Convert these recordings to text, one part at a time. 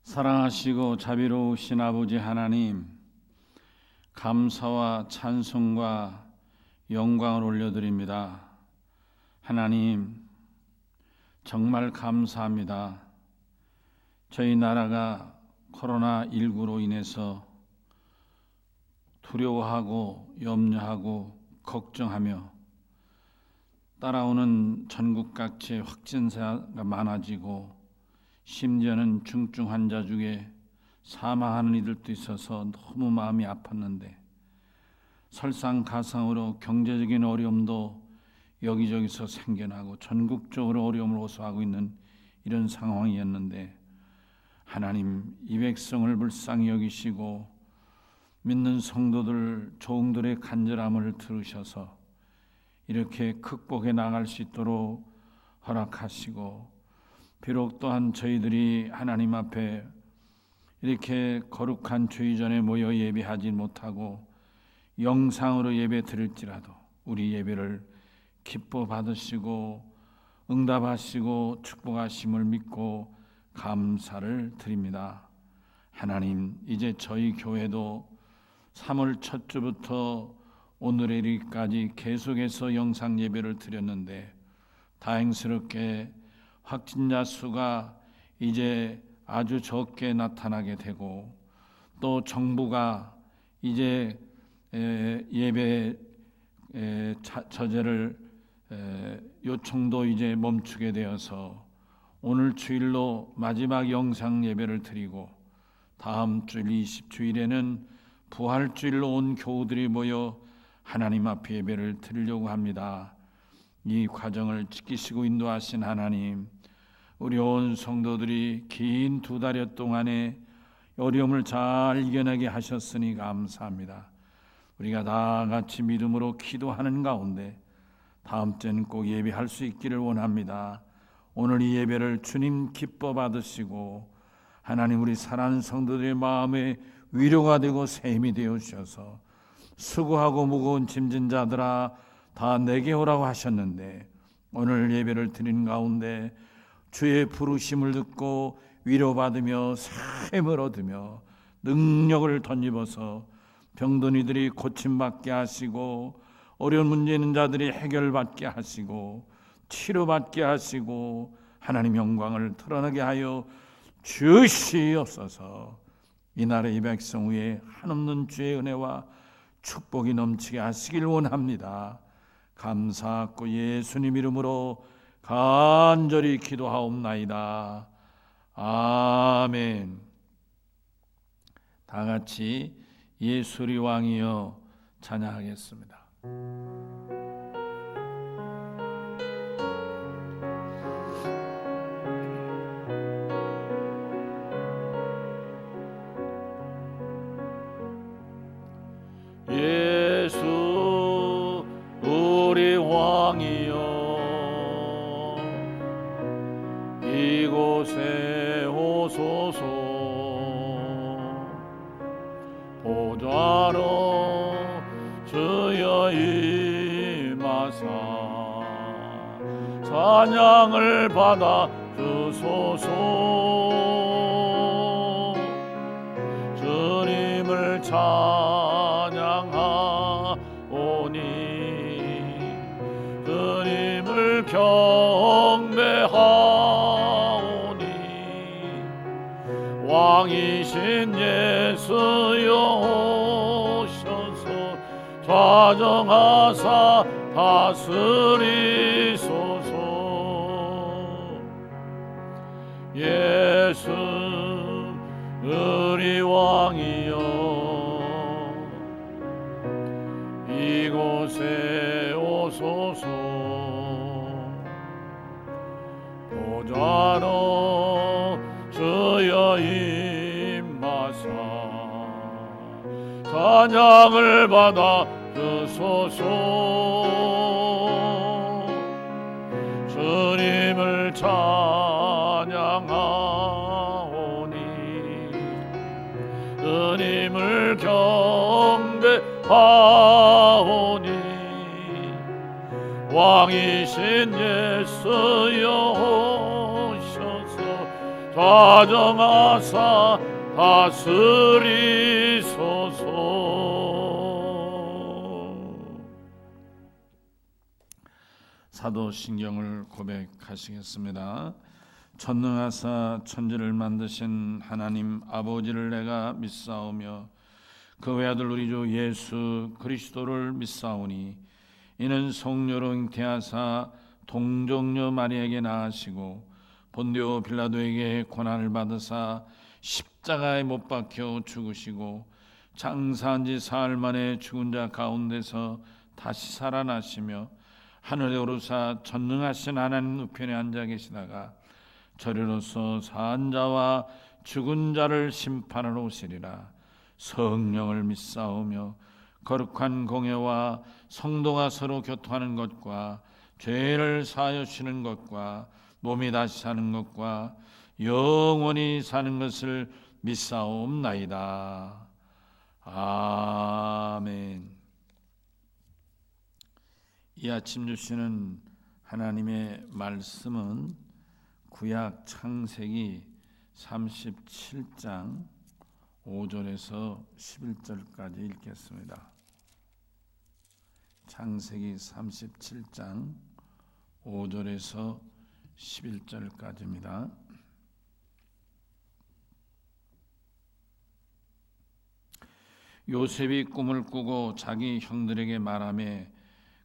사랑하시고 자비로우신 아버지 하나님, 감사와 찬송과 영광을 올려드립니다. 하나님, 정말 감사합니다. 저희 나라가 코로나19로 인해서 두려워하고 염려하고 걱정하며 따라오는 전국 각지의 확진자가 많아지고 심지어는 중증 환자 중에 사망하는 이들도 있어서 너무 마음이 아팠는데, 설상가상으로 경제적인 어려움도 여기저기서 생겨나고 전국적으로 어려움을 호소하고 있는 이런 상황이었는데, 하나님, 이 백성을 불쌍히 여기시고 믿는 성도들 종들의 간절함을 들으셔서 이렇게 극복해 나갈 수 있도록 허락하시고, 비록 또한 저희들이 하나님 앞에 이렇게 거룩한 주의 전에 모여 예배하지 못하고 영상으로 예배 드릴지라도 우리 예배를 기뻐 받으시고 응답하시고 축복하심을 믿고 감사를 드립니다. 하나님, 이제 저희 교회도 3월 첫 주부터 오늘에 이르기까지 계속해서 영상 예배를 드렸는데, 다행스럽게 확진자 수가 이제 아주 적게 나타나게 되고, 또 정부가 이제 예배 저제를 요청도 이제 멈추게 되어서 오늘 주일로 마지막 영상 예배를 드리고, 다음 주일 20주일에는 부활주일로 온 교우들이 모여 하나님 앞에 예배를 드리려고 합니다. 이 과정을 지키시고 인도하신 하나님, 우리 온 성도들이 긴 2달여 동안에 어려움을 잘 이겨내게 하셨으니 감사합니다. 우리가 다 같이 믿음으로 기도하는 가운데 다음 주에는 꼭 예배할 수 있기를 원합니다. 오늘 이 예배를 주님 기뻐 받으시고 하나님, 우리 사랑하는 성도들의 마음에 위로가 되고 새 힘이 되어 주셔서 수고하고 무거운 짐진 자들아 다 내게 오라고 하셨는데, 오늘 예배를 드린 가운데 주의 부르심을 듣고 위로받으며 새 힘을 얻으며 능력을 덧입어서 병든 이들이 고침받게 하시고 어려운 문제 있는 자들이 해결받게 하시고 치료받게 하시고 하나님 영광을 드러나게 하여 주시옵소서. 이 나라의 백성 위에 한없는 주의 은혜와 축복이 넘치게 하시길 원합니다. 감사하고 예수님 이름으로 간절히 기도하옵나이다. 아멘. 다 같이 예수 우리 왕이여 찬양하겠습니다. 예수 우리 왕이여 이곳에 오소서. 보좌로 주여 임하사 찬양을 받아 주소서. 주님을 찬양하오니 주님을 경배하오니 왕이신 예수여 오셔서 좌정하사 다스리소서. 예수 우리 왕이여 이곳에 오소서. 보좌로 주여 임하사 찬양을 받아 주소서. 주님을 찬양하오니 주님을 경배하오니 왕이신 예수여 오셔서 다정하사 다스리소서. 사도신경을 고백하시겠습니다. 전능하사 천지를 만드신 하나님 아버지를 내가 믿사오며 그 외아들 우리 주 예수 그리스도를 믿사오니 이는 성령으로 잉태하사 동정녀 마리아에게 낳으시고 본디오 빌라도에게 고난을 받으사 십자가에 못 박혀 죽으시고 장사한 지 사흘 만에 죽은 자 가운데서 다시 살아나시며 하늘에 오르사 전능하신 하나님 우편에 앉아 계시다가 저리로서 사한 자와 죽은 자를 심판하러 오시리라. 성령을 믿사오며 거룩한 공예와 성도가 서로 교통하는 것과 죄를 사하여 주시는 것과 몸이 다시 사는 것과 영원히 사는 것을 믿사옵나이다. 아멘. 이 아침 주시는 하나님의 말씀은 구약 창세기 37장 5절에서 11절까지 읽겠습니다. 창세기 37장 5절에서 11절까지입니다. 요셉이 꿈을 꾸고 자기 형들에게 말하며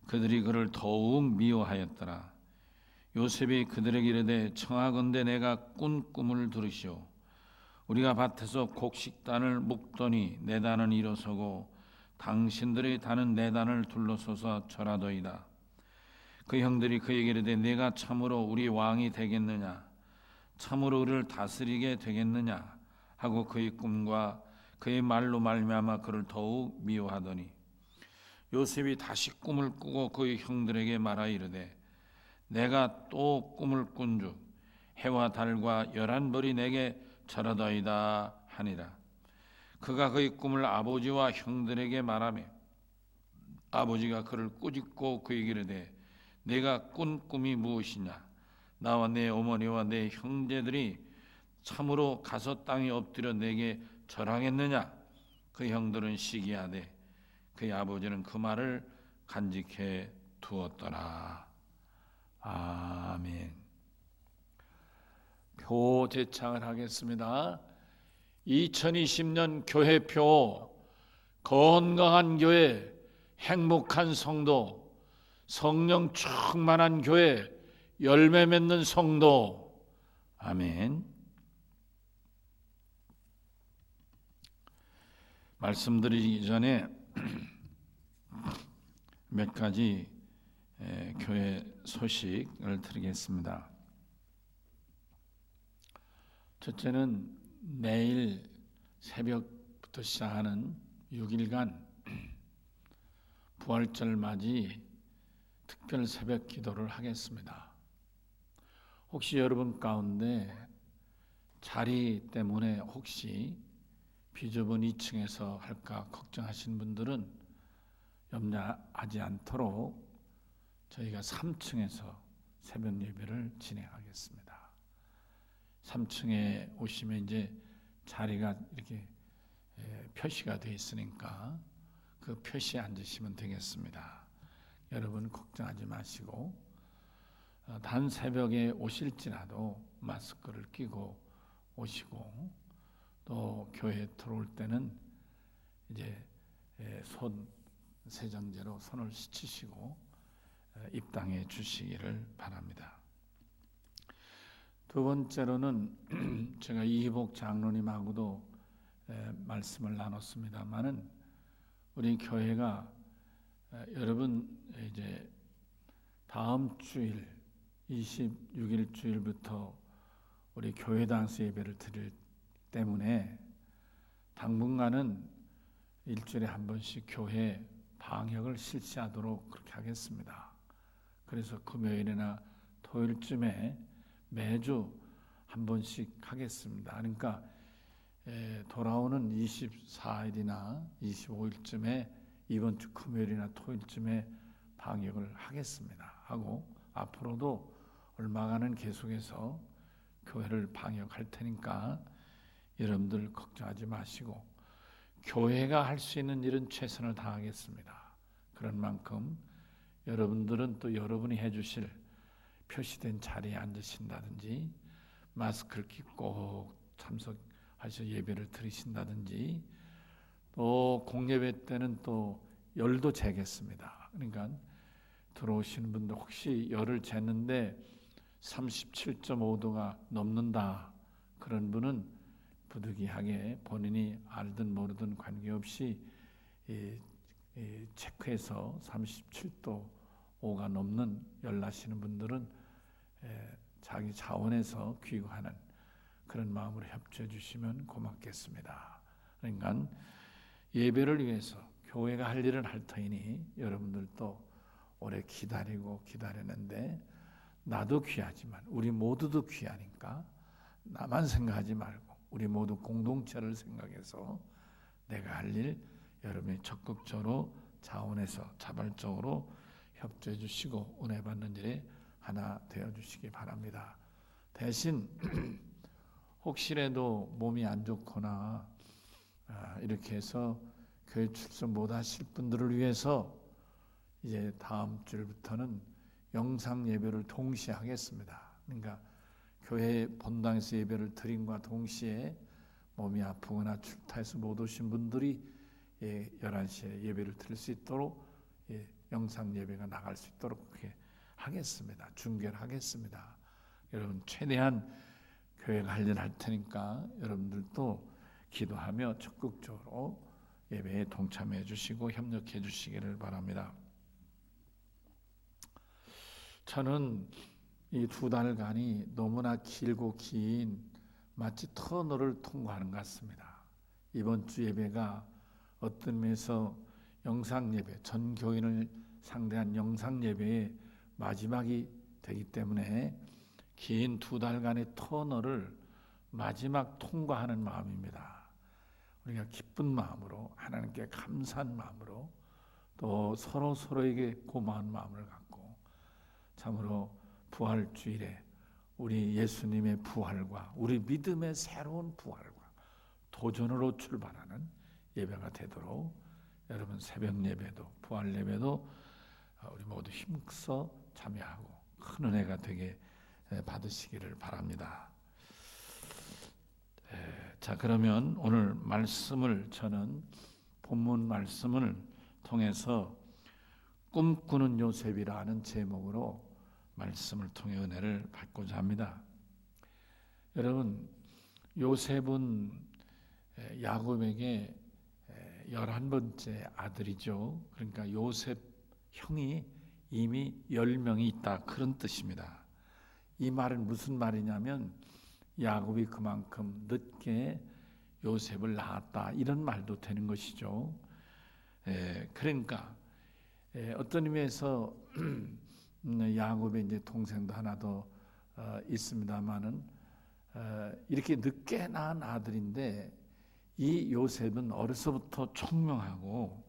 그들이 그를 더욱 미워하였더라. 요셉이 그들에게 이르되 청하건대 내가 꾼 꿈을 들으시오. 우리가 밭에서 곡식단을 묶더니 네 단은 일어서고 당신들의 단은 네 단을 둘러서서 절하더이다. 그 형들이 그에게 이르되 내가 참으로 우리 왕이 되겠느냐, 참으로 우리를 다스리게 되겠느냐 하고 그의 꿈과 그의 말로 말미암아 그를 더욱 미워하더니 요셉이 다시 꿈을 꾸고 그의 형들에게 말하여 이르되 내가 또 꿈을 꾼즉 해와 달과 11벌이 내게 절하더이다 하니라. 그가 그의 꿈을 아버지와 형들에게 말하며 아버지가 그를 꾸짖고 그에게 이르되 내가 꾼 꿈이 무엇이냐, 나와 내 어머니와 내 형제들이 참으로 가서 땅에 엎드려 내게 절하겠느냐. 그 형들은 시기하되 그의 아버지는 그 말을 간직해 두었더라. 아멘. 표 제창을 하겠습니다. 2020년 교회표, 건강한 교회, 행복한 성도, 성령 충만한 교회, 열매 맺는 성도. 아멘. 말씀드리기 전에 몇 가지 교회 소식을 드리겠습니다. 첫째는 내일 새벽부터 시작하는 6일간 부활절 맞이 특별 새벽 기도를 하겠습니다. 혹시 여러분 가운데 자리 때문에 혹시 비좁은 2층에서 할까 걱정하신 분들은 염려하지 않도록 저희가 3층에서 새벽 예배를 진행하겠습니다. 3층에 오시면 이제 자리가 이렇게 표시가 되어 있으니까 그 표시에 앉으시면 되겠습니다. 여러분 걱정하지 마시고 단 새벽에 오실지라도 마스크를 끼고 오시고 또 교회에 들어올 때는 이제 손 세정제로 손을 씻으시고 입당해 주시기를 바랍니다. 두 번째로는 제가 이희복 장로님하고도 말씀을 나눴습니다만은 우리 교회가 여러분 이제 다음 주일 26일 주일부터 우리 교회당에서 예배를 드릴 때문에 당분간은 일주일에 한 번씩 교회 방역을 실시하도록 그렇게 하겠습니다. 그래서 금요일이나 토요일쯤에 매주 한 번씩 하겠습니다. 그러니까 돌아오는 24일이나 25일쯤에 이번 주 금요일이나 토요일쯤에 방역을 하겠습니다. 하고 앞으로도 얼마간은 계속해서 교회를 방역할 테니까 여러분들 걱정하지 마시고 교회가 할 수 있는 일은 최선을 다하겠습니다. 그런 만큼 여러분들은 또 여러분이 해주실 표시된 자리에 앉으신다든지 마스크를 끼고 꼭 참석하셔 예배를 드리신다든지 또 공예배 때는 또 열도 재겠습니다. 그러니까 들어오시는 분들 혹시 열을 쟀는데 37.5도가 넘는다 그런 분은 부득이하게 본인이 알든 모르든 관계없이 체크해서 37도 5가 넘는 열 나시는 분들은 자기 자원에서 귀국하는 그런 마음으로 협조해 주시면 고맙겠습니다. 그러니까 예배를 위해서 교회가 할 일을 할 터이니 여러분들도 오래 기다렸는데 나도 귀하지만 우리 모두도 귀하니까 나만 생각하지 말고 우리 모두 공동체를 생각해서 내가 할 일 여러분이 적극적으로 자원해서 자발적으로 협조해 주시고 은혜 받는 일에 하나 되어 주시기 바랍니다. 대신 혹시라도 몸이 안 좋거나 이렇게 해서 교회 출석 못 하실 분들을 위해서 이제 다음 주부터는 영상 예배를 동시에 하겠습니다. 그러니까 교회 본당에서 예배를 드림과 동시에 몸이 아프거나 출타해서 못 오신 분들이 11시에 예배를 드릴 수 있도록 영상 예배가 나갈 수 있도록 그렇게 하겠습니다. 중계를 하겠습니다. 여러분 최대한 교회가 할 일 할 테니까 여러분들도 기도하며 적극적으로 예배에 동참해 주시고 협력해 주시기를 바랍니다. 저는 이 2달간이 너무나 길고 긴 마치 터널을 통과하는 것 같습니다. 이번 주 예배가 어떤 면에서 영상 예배, 전 교인을 상대한 영상 예배의 마지막이 되기 때문에 긴 2달간의 터널을 마지막 통과하는 마음입니다. 우리가 기쁜 마음으로 하나님께 감사한 마음으로 또 서로에게 고마운 마음을 갖고 참으로 부활주일에 우리 예수님의 부활과 우리 믿음의 새로운 부활과 도전으로 출발하는 예배가 되도록 여러분 새벽 예배도 부활 예배도 우리 모두 힘써 참여하고 큰 은혜가 되게 받으시기를 바랍니다. 자, 그러면 오늘 말씀을 저는 본문 말씀을 통해서 꿈꾸는 요셉이라는 제목으로 말씀을 통해 은혜를 받고자 합니다. 여러분, 요셉은 야곱에게 11번째 아들이죠. 그러니까 요셉 형이 이미 10명이 있다 그런 뜻입니다. 이 말은 무슨 말이냐면 야곱이 그만큼 늦게 요셉을 낳았다 이런 말도 되는 것이죠. 그러니까 어떤 의미에서 야곱의 이제 동생도 하나 더 있습니다만은 이렇게 늦게 낳은 아들인데 이 요셉은 어려서부터 총명하고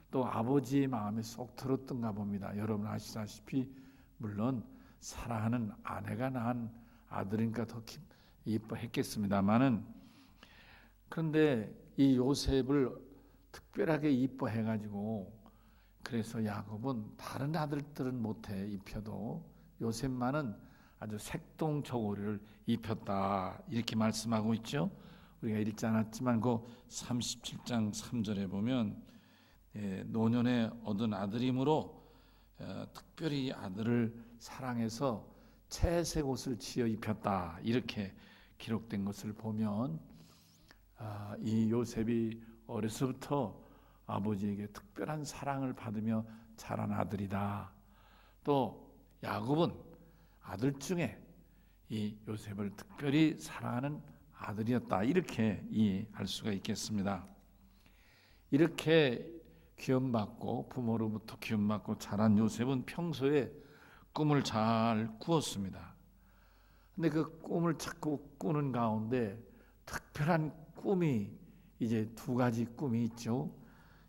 또 아버지의 마음에 쏙 들었던가 봅니다. 여러분 아시다시피 물론 사랑하는 아내가 낳은 아들이니까 더 이뻐했겠습니다만은 그런데 이 요셉을 특별하게 이뻐해가지고 그래서 야곱은 다른 아들들은 못해 입혀도 요셉만은 아주 색동저고리를 입혔다 이렇게 말씀하고 있죠. 우리가 읽지 않았지만 그 37장 3절에 보면 노년에 얻은 아들이므로 특별히 아들을 사랑해서 채색 옷을 지어 입혔다 이렇게 기록된 것을 보면 이 요셉이 어려서부터 아버지에게 특별한 사랑을 받으며 자란 아들이다. 또 야곱은 아들 중에 이 요셉을 특별히 사랑하는 아들이었다. 이렇게 이해할 수가 있겠습니다. 이렇게 기움받고 부모로부터 기움받고 자란 요셉은 평소에 꿈을 잘 꾸었습니다. 근데 그 꿈을 자꾸 꾸는 가운데 특별한 꿈이 이제 2가지 꿈이 있죠.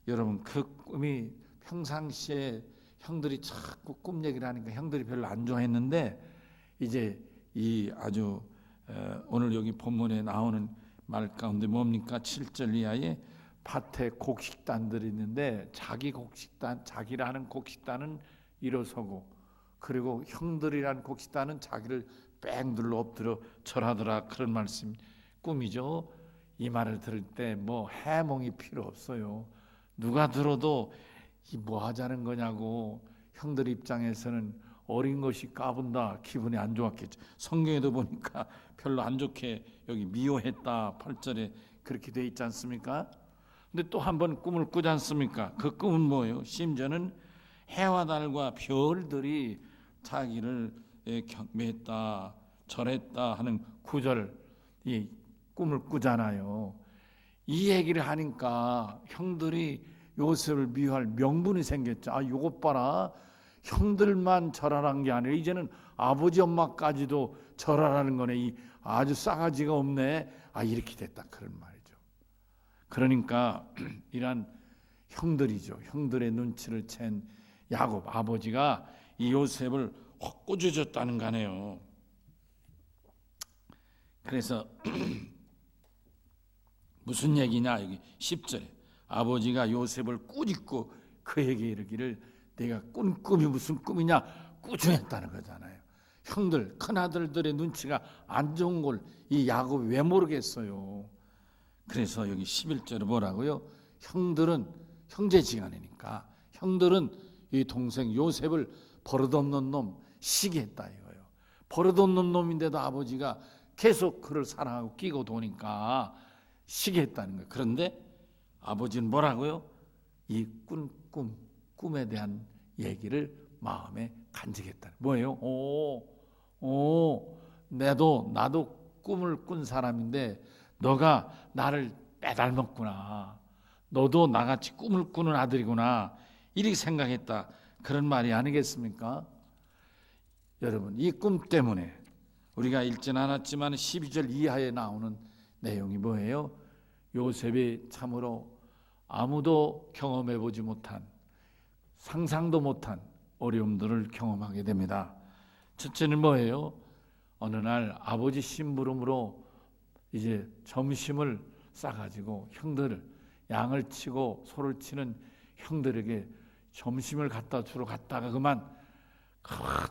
여러분 그 꿈이 평상시에 형들이 자꾸 꿈 얘기를 하니까 형들이 별로 안 좋아했는데 이제 이 아주 오늘 여기 본문에 나오는 말 가운데 뭡니까? 7절 이하에 밭에 곡식단들이 있는데 자기 곡식단, 자기라 하는 곡식단은 일어서고, 그리고 형들이란 곡식단은 자기를 뺑 눌러 엎드려 절하더라. 그런 말씀 꿈이죠. 이 말을 들을 때 뭐 해몽이 필요 없어요. 누가 들어도 이 뭐 하자는 거냐고, 형들 입장에서는 어린 것이 까분다, 기분이 안 좋았겠죠. 성경에도 보니까 별로 안 좋게 여기 미워했다 8절에 그렇게 돼 있지 않습니까? 근데 또 한 번 꿈을 꾸지 않습니까? 그 꿈은 뭐예요? 심지어는 해와 달과 별들이 자기를 경배했다, 절했다 하는 구절, 이 꿈을 꾸잖아요. 이 얘기를 하니까 형들이 요셉을 미워할 명분이 생겼죠. 아, 요것 봐라. 형들만 절하라는 게 아니라 이제는 아버지 엄마까지도 절하라는 거네. 이 아주 싸가지가 없네. 아, 이렇게 됐다. 그런 말이죠. 그러니까 이란 형들이죠. 형들의 눈치를 챈 야곱 아버지가 이 요셉을 확 꾸짖었다는 거네요. 그래서 무슨 얘기냐, 여기 10절에 아버지가 요셉을 꾸짖고 그에게 이르기를 내가 꾼 꿈이 무슨 꿈이냐 꾸중했다는 거잖아요. 형들, 큰아들들의 눈치가 안 좋은 걸 이 야곱이 왜 모르겠어요. 그래서 여기 11절에 뭐라고요? 형들은 형제지간이니까 형들은 이 동생 요셉을 버릇없는 놈, 시기 했다 이거예요. 버릇없는 놈인데도 아버지가 계속 그를 사랑하고 끼고 도니까 시기 했다는 거예요. 그런데 아버지는 뭐라고요? 이 꿈에 대한 얘기를 마음에 간직했다. 뭐예요? 나도 꿈을 꾼 사람인데 너가 나를 빼닮았구나. 너도 나같이 꿈을 꾸는 아들이구나. 이렇게 생각했다. 그런 말이 아니겠습니까? 여러분, 이 꿈 때문에 우리가 읽진 않았지만 12절 이하에 나오는 내용이 뭐예요? 요셉이 참으로 아무도 경험해보지 못한, 상상도 못한 어려움들을 경험하게 됩니다. 첫째는 뭐예요? 어느 날 아버지 심부름으로 이제 점심을 싸가지고 형들을, 양을 치고 소를 치는 형들에게 점심을 갖다 주러 갔다가 그만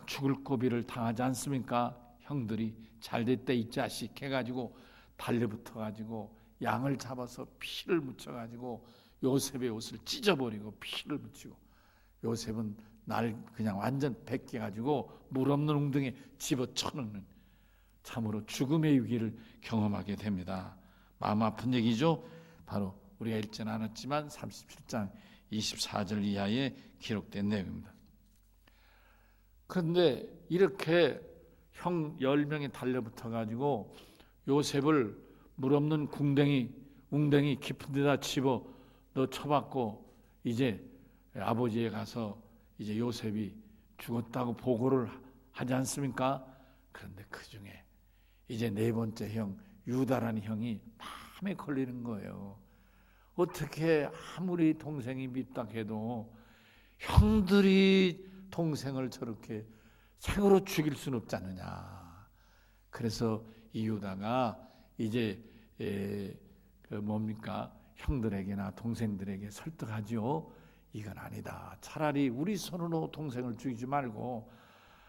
죽을 고비를 당하지 않습니까? 형들이 잘됐대 이 자식 해가지고 달려붙어가지고 양을 잡아서 피를 묻혀가지고 요셉의 옷을 찢어버리고 피를 묻히고, 요셉은 날 그냥 완전 벗겨가지고 물 없는 웅덩이에 집어쳐넣는 참으로 죽음의 위기를 경험하게 됩니다. 마음 아픈 얘기죠. 바로 우리가 읽지는 않았지만 37장 24절 이하에 기록된 내용입니다. 그런데 이렇게 형 10명이 달려붙어가지고 요셉을 물 없는 웅덩이 깊은 데다 집어 넣어 쳐박고 이제 아버지에 가서 이제 요셉이 죽었다고 보고를 하지 않습니까? 그런데 그 중에 이제 네 번째 형 유다라는 형이 마음에 걸리는 거예요. 어떻게 아무리 동생이 밉다 해도 형들이 동생을 저렇게 생으로 죽일 수는 없지 않느냐. 그래서 이 유다가 이제 형들에게나 동생들에게 설득하지요. 이건 아니다. 차라리 우리 손으로 동생을 죽이지 말고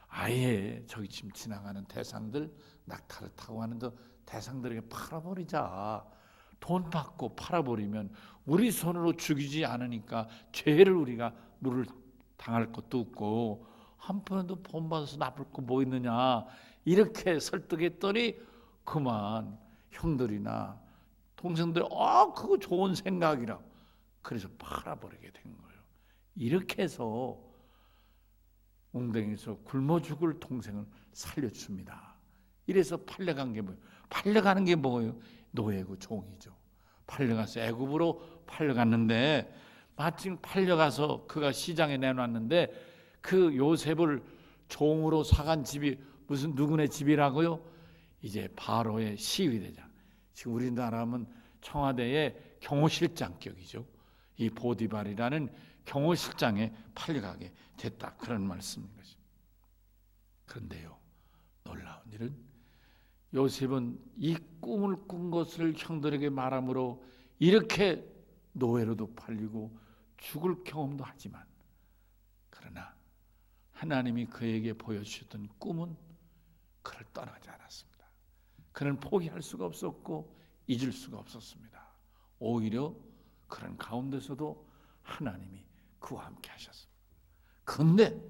아예 저기 지금 지나가는 대상들, 낙타를 타고 가는 저 대상들에게 팔아버리자. 돈 받고 팔아버리면 우리 손으로 죽이지 않으니까 죄를 우리가 물을 당할 것도 없고 한편에도 돈 받아서 나쁠 거 뭐 있느냐. 이렇게 설득했더니 그만 형들이나 동생들 그거 좋은 생각이라 그래서 팔아버리게 된 거예요. 이렇게 해서 웅덩이에서 굶어 죽을 동생을 살려줍니다. 이래서 팔려간 게 뭐예요? 팔려가는 게 뭐예요? 노예고 종이죠. 팔려가서 애굽으로 팔려갔는데 마침 팔려가서 그가 시장에 내놨는데 그 요셉을 종으로 사간 집이 무슨 누구네 집이라고요? 이제 바로의 시위대장. 지금 우리나라 하면 청와대의 경호실장격이죠. 이 보디발이라는 경호실장에 팔려가게 됐다. 그런 말씀인 것입니다. 그런데요, 놀라운 일은 요셉은 이 꿈을 꾼 것을 형들에게 말함으로 이렇게 노예로도 팔리고 죽을 경험도 하지만, 그러나 하나님이 그에게 보여주셨던 꿈은 그를 떠나지 않았습니다. 그는 포기할 수가 없었고 잊을 수가 없었습니다. 오히려 그런 가운데서도 하나님이 그와 함께 하셨습니다. 그런데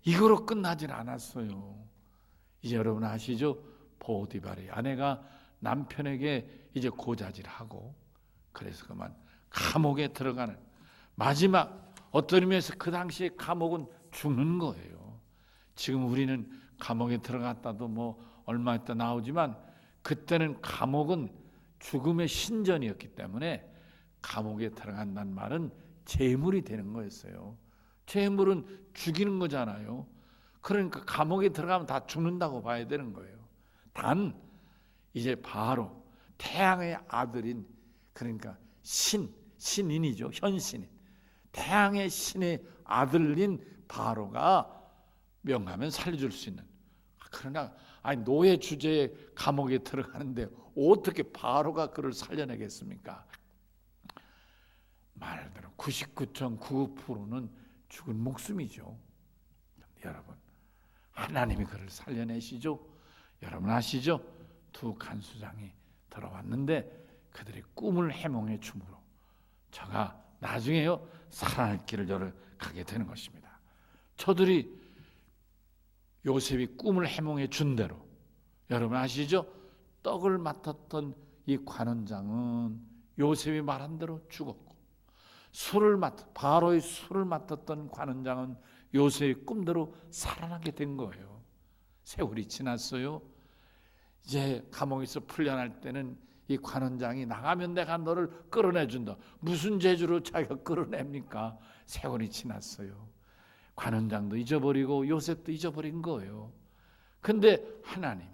이거로 끝나질 않았어요. 이제 여러분 아시죠? 보디발의 아내가 남편에게 이제 고자질하고, 그래서 그만 감옥에 들어가는 마지막, 어떤 의미에서 그 당시에 감옥은 죽는 거예요. 지금 우리는 감옥에 들어갔다도 뭐 얼마 있다 나오지만, 그때는 감옥은 죽음의 신전이었기 때문에 감옥에 들어간다는 말은 재물이 되는 거였어요. 재물은 죽이는 거잖아요. 그러니까 감옥에 들어가면 다 죽는다고 봐야 되는 거예요. 단 이제 바로 태양의 아들인, 그러니까 신인이죠. 현신인, 태양의 신의 아들인 바로가 명하면 살려줄 수 있는. 그러나 노예 주제에 감옥에 들어가는데 어떻게 바로가 그를 살려내겠습니까? 말대로 99.99%는 죽은 목숨이죠. 여러분, 하나님이 그를 살려내시죠. 여러분 아시죠? 두 간수장이 들어왔는데 그들의 꿈을 해몽해 줌으로 저가 나중에요 살아날 길을 열어가게 되는 것입니다. 저들이 요셉이 꿈을 해몽해 준 대로, 여러분 아시죠? 떡을 맡았던 이 관원장은 요셉이 말한 대로 죽었고, 바로의 술을 맡았던 관원장은 요셉의 꿈대로 살아나게 된 거예요. 세월이 지났어요. 이제 감옥에서 풀려날 때는 이 관원장이 나가면 내가 너를 끌어내준다. 무슨 재주로 자기가 끌어냅니까? 세월이 지났어요. 관원장도 잊어버리고 요셉도 잊어버린 거예요. 근데 하나님이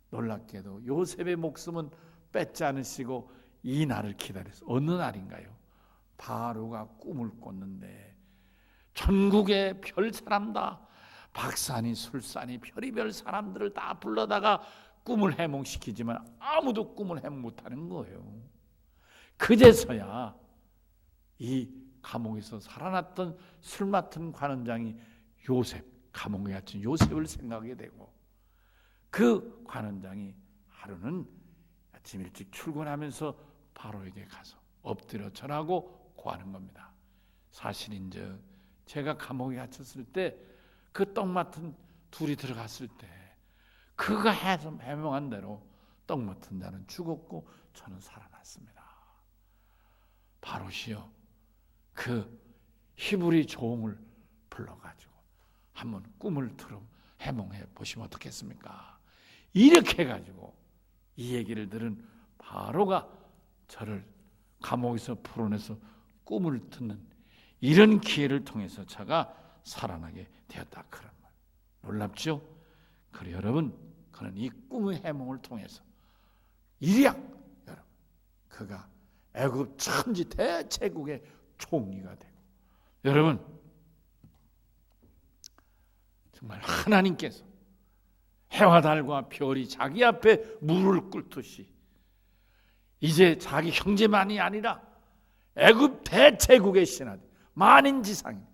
놀랍게도 요셉의 목숨은 뺏지 않으시고 이 날을 기다렸어요. 어느 날인가요? 바로가 꿈을 꿨는데 전국의 별 사람다, 박사니 술사니 별의별 사람들을 다 불러다가 꿈을 해몽시키지만 아무도 꿈을 해몽 못하는 거예요. 그제서야 이 감옥에서 살아났던 술 맡은 관원장이 요셉, 감옥에 갇힌 요셉을 생각하게 되고, 그 관원장이 하루는 아침 일찍 출근하면서 바로에게 가서 엎드려 절하고 고하는 겁니다. 사실인즉 제가 감옥에 갇혔을 때 그 떡 맡은 둘이 들어갔을 때 그가 해몽한 대로 떡 맡은 자는 죽었고 저는 살아났습니다. 바로시여 그 히브리 종을 불러가지고 한번 꿈을 해몽해 보시면 어떻겠습니까? 이렇게 해가지고 이 얘기를 들은 바로가 저를 감옥에서 풀어내서 꿈을 듣는 이런 기회를 통해서 저가 살아나게 되었다. 그런 말 놀랍죠? 그래 여러분, 그는 이 꿈의 해몽을 통해서 일약 여러분 그가 애굽 천지 대제국의 총리가 되고, 여러분 정말 하나님께서 해와 달과 별이 자기 앞에 무릎을 꿇듯이 이제 자기 형제만이 아니라 애굽 대제국의 신하들, 만인지상,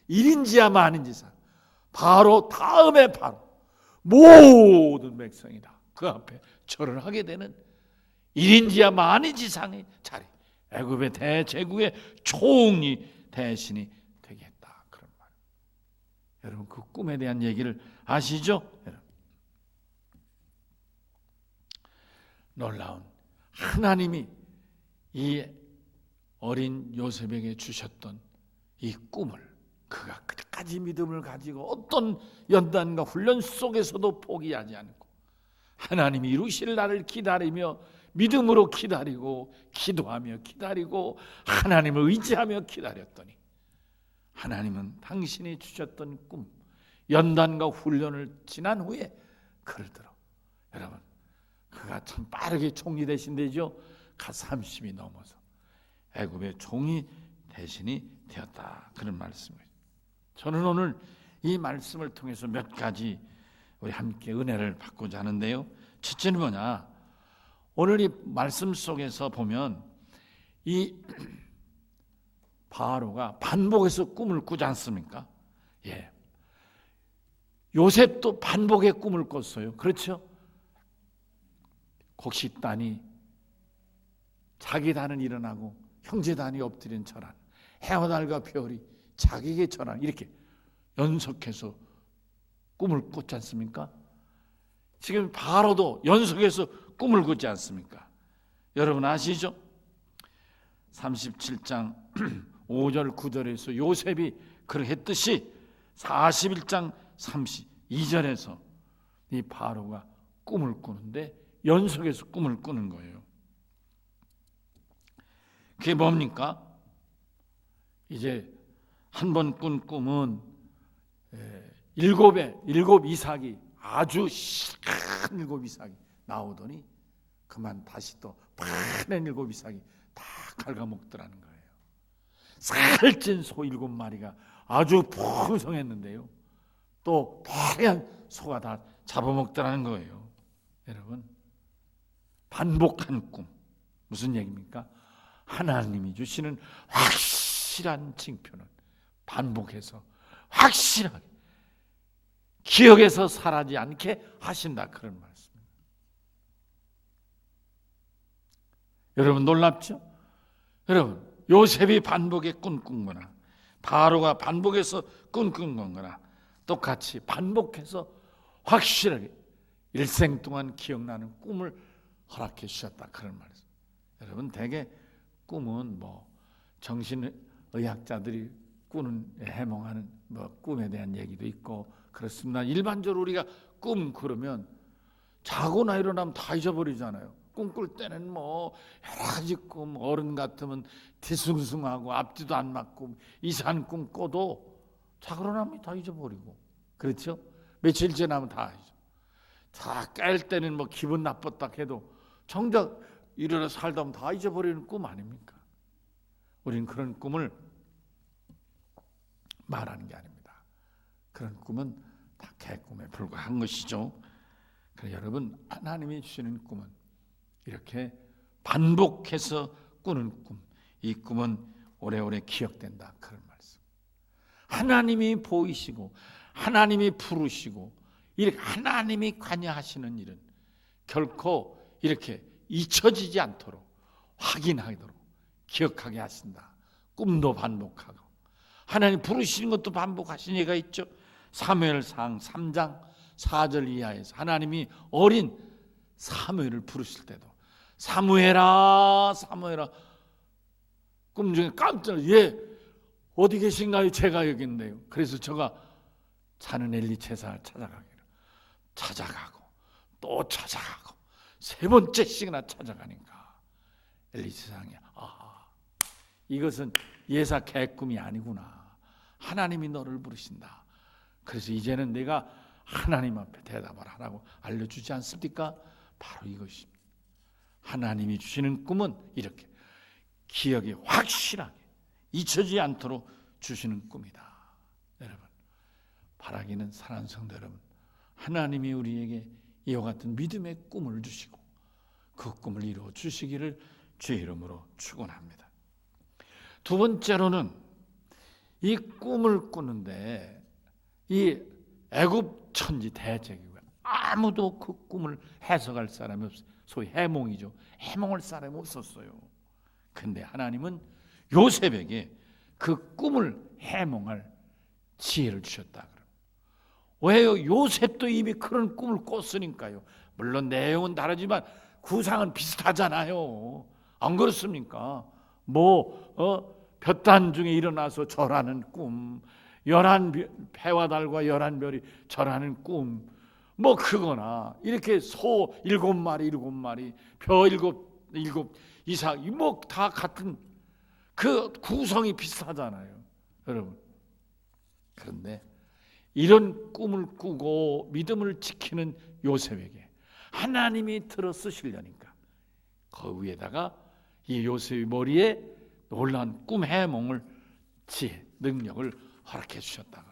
1인지하 만인지상, 바로 다음에 바로 모든 백성이 다 그 앞에 절을 하게 되는 1인지하 만인지상의 자리, 애굽의 대제국의 총리 대신이 되겠다. 그런 말. 여러분 그 꿈에 대한 얘기를 아시죠? 여러분. 놀라운 하나님이 이 어린 요셉에게 주셨던 이 꿈을 그가 끝까지 믿음을 가지고 어떤 연단과 훈련 속에서도 포기하지 않고 하나님이 이루실 날을 기다리며 믿음으로 기다리고 기도하며 기다리고 하나님을 의지하며 기다렸더니 하나님은 당신이 주셨던 꿈, 연단과 훈련을 지난 후에 그를 들어, 여러분 그가 참 빠르게 총리 대신되죠. 가 30이 넘어서 애굽의 총리 대신이 되었다. 그런 말씀이에요. 저는 오늘 이 말씀을 통해서 몇 가지 우리 함께 은혜를 받고자 하는데요. 첫째는 뭐냐? 오늘 이 말씀 속에서 보면 이 바로가 반복해서 꿈을 꾸지 않습니까? 예. 요셉도 반복의 꿈을 꿨어요. 그렇죠? 곡식단이 자기 단은 일어나고 형제 단이 엎드린 절한, 해와 달과 별이 자기에게 절한, 이렇게 연속해서 꿈을 꿨지 않습니까? 지금 바로도 연속해서 꿈을 꿨지 않습니까? 여러분 아시죠? 37장 5절 9절에서 요셉이 그렇게 했듯이 41장 32절에서 이 바로가 꿈을 꾸는데 연속해서 꿈을 꾸는 거예요. 그게 뭡니까? 이제 한 번 꾼 꿈은 일곱 이삭이, 아주 큰 일곱 이삭이 나오더니 그만 다시 또 파란 일곱 이삭이 다 갉아먹더라는 거예요. 살찐 소 7마리가 아주 풍성했는데요, 또 다양한 소가 다 잡아먹더라는 거예요. 여러분, 반복한 꿈 무슨 얘기입니까? 하나님이 주시는 확실한 징표는 반복해서 확실하게 기억에서 사라지지 않게 하신다, 그런 말씀입니다. 여러분 놀랍죠? 여러분, 요셉이 반복에 꾼 거나 바로가 반복해서 꾼 거나 똑같이 반복해서 확실하게 일생 동안 기억나는 꿈을 허락해 주셨다, 그런 말씀. 여러분, 대개 꿈은 뭐 정신의학자들이 꾸는, 해몽하는 꿈에 대한 얘기도 있고 그렇습니다. 일반적으로 우리가 꿈 그러면 자고나 일어나면 다 잊어버리잖아요. 꿈꿀 때는 뭐 여러 가지 꿈, 어른 같으면 뒤숭숭하고 앞뒤도 안 맞고 이상한 꿈 꿔도 자고 일어나면 다 잊어버리고, 그렇죠? 며칠 지나면 다 잊어. 다 깰 때는 뭐 기분 나빴다 해도 정작 일어나 살다 보면 다 잊어버리는 꿈 아닙니까? 우리는 그런 꿈을 말하는 게 아닙니다. 그런 꿈은 다 개꿈에 불과한 것이죠. 그래서 여러분, 하나님이 주시는 꿈은 이렇게 반복해서 꾸는 꿈, 이 꿈은 오래오래 기억된다, 그런 말씀. 하나님이 보이시고 하나님이 부르시고 이렇게 하나님이 관여하시는 일은 결코 이렇게 잊혀지지 않도록, 확인하도록 기억하게 하신다. 꿈도 반복하고 하나님 부르시는 것도 반복하신 예가 있죠. 사무엘상 3장 4절 이하에서 하나님이 어린 사무엘을 부르실 때도 사무엘아 사무엘아, 꿈 중에 깜짝 예 어디 계신가요? 제가 여기 있는데요. 그래서 저가 자는 엘리 제사를 찾아가고 또 찾아가고 세 번째씩이나 찾아가니까 엘리 제사장이 이것은 예사 개꿈이 아니구나. 하나님이 너를 부르신다. 그래서 이제는 내가 하나님 앞에 대답을 하라고 알려주지 않습니까? 바로 이것입니다. 하나님이 주시는 꿈은 이렇게 기억이 확실하게 잊혀지지 않도록 주시는 꿈이다. 여러분, 바라기는 사랑하는 성도 여러분, 하나님이 우리에게 이와 같은 믿음의 꿈을 주시고 그 꿈을 이루어 주시기를 주의 이름으로 축원합니다. 두 번째로는 이 꿈을 꾸는데 이 애굽 천지 대제국에 아무도 그 꿈을 해석할 사람이 없어요. 소위 해몽이죠. 해몽할 사람이 없었어요. 근데 하나님은 요셉에게 그 꿈을 해몽할 지혜를 주셨다. 왜요? 요셉도 이미 그런 꿈을 꿨으니까요. 물론 내용은 다르지만 구상은 비슷하잖아요. 안 그렇습니까? 볕단 중에 일어나서 절하는 꿈, 11해와 달과 11별이 절하는 꿈, 그거나 이렇게 소 7마리, 벼 7 이삭, 다 같은 그 구성이 비슷하잖아요, 여러분. 그런데 이런 꿈을 꾸고 믿음을 지키는 요셉에게 하나님이 들어 쓰시려니까 그 위에다가 이 요셉의 머리에 놀라운 꿈 해몽을 지혜, 능력을 허락해 주셨다.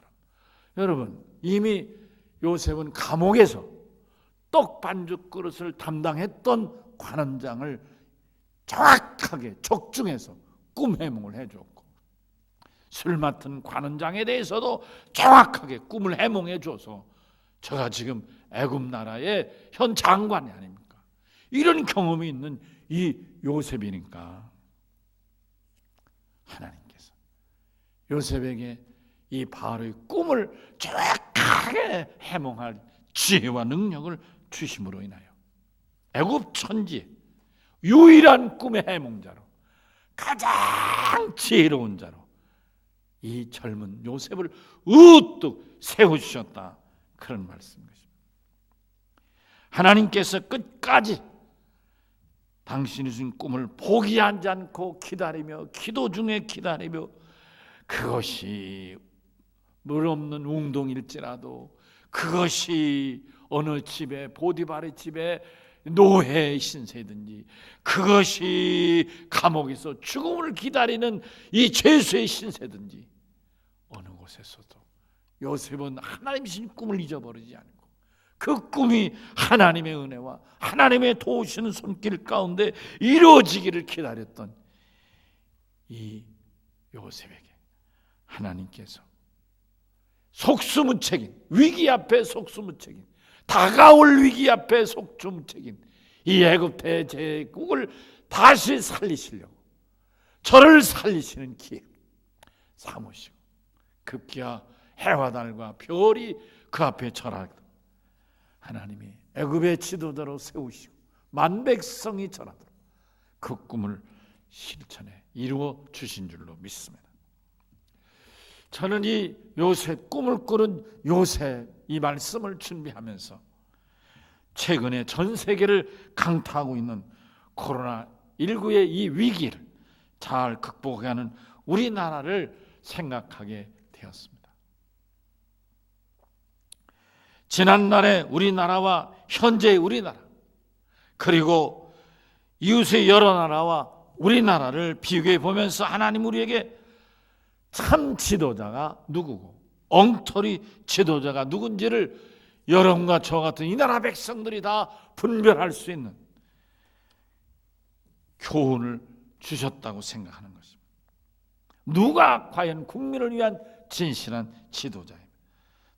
여러분, 이미 요셉은 감옥에서 떡 반죽 그릇을 담당했던 관원장을 정확하게 적중해서 꿈 해몽을 해줬고, 술 맡은 관원장에 대해서도 정확하게 꿈을 해몽해 줘서 저가 지금 애굽 나라의 현 장관이 아닙니까? 이런 경험이 있는 이 요셉이니까 하나님께서 요셉에게 이 바로의 꿈을 정확하게 해몽할 지혜와 능력을 주심으로 인하여 애굽 천지 유일한 꿈의 해몽자로, 가장 지혜로운 자로 이 젊은 요셉을 우뚝 세우셨다, 그런 말씀인 것입니다. 하나님께서 끝까지 당신이 준 꿈을 포기하지 않고 기다리며, 기도 중에 기다리며, 그것이 물 없는 웅동일지라도, 그것이 어느 집에, 보디발의 집에 노예 신세든지, 그것이 감옥에서 죽음을 기다리는 이 죄수의 신세든지, 어느 곳에서도 요셉은 하나님이 주신 꿈을 잊어버리지 않고 그 꿈이 하나님의 은혜와 하나님의 도우시는 손길 가운데 이루어지기를 기다렸던 이 요셉에게 하나님께서 속수무책인, 위기 앞에 속수무책인, 다가올 위기 앞에 속수무책인 이 애굽의 제국을 다시 살리시려고 저를 살리시는 기회 삼으시고, 급기야 해와 달과 별이 그 앞에 절하고 하나님이 애굽의 지도자로 세우시고 만 백성이 절하도록 그 꿈을 실천해 이루어 주신 줄로 믿습니다. 저는 이 요셉, 꿈을 꾸는 요셉 이 말씀을 준비하면서 최근에 전 세계를 강타하고 있는 코로나19의 이 위기를 잘 극복하는 우리나라를 생각하게 되었습니다. 지난날의 우리나라와 현재의 우리나라, 그리고 이웃의 여러 나라와 우리나라를 비교해 보면서 하나님 우리에게 참 지도자가 누구고 엉터리 지도자가 누군지를 여러분과 저 같은 이 나라 백성들이 다 분별할 수 있는 교훈을 주셨다고 생각하는 것입니다. 누가 과연 국민을 위한 진실한 지도자입니다.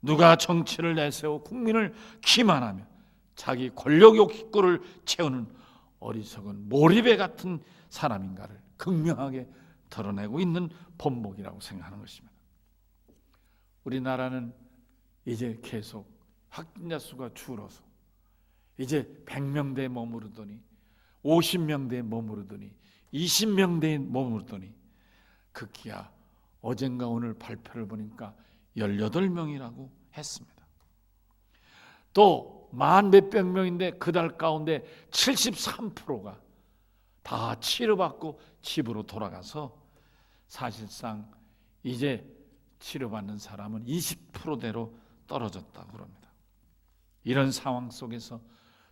누가 정치를 내세워 국민을 기만하며 자기 권력 욕구를 채우는 어리석은 몰입애 같은 사람인가를 극명하게 드러내고 있는 본목이라고 생각하는 것입니다. 우리나라는 이제 계속 확진자 수가 줄어서 이제 100명대에 머무르더니 50명대에 머무르더니 20명대에 머무르더니 급기야 어젠가 오늘 발표를 보니까 18명이라고 했습니다. 또 만 몇백 명인데 그달 가운데 73%가 다 치료받고 집으로 돌아가서 사실상 이제 치료받는 사람은 20%대로 떨어졌다고 합니다. 이런 상황 속에서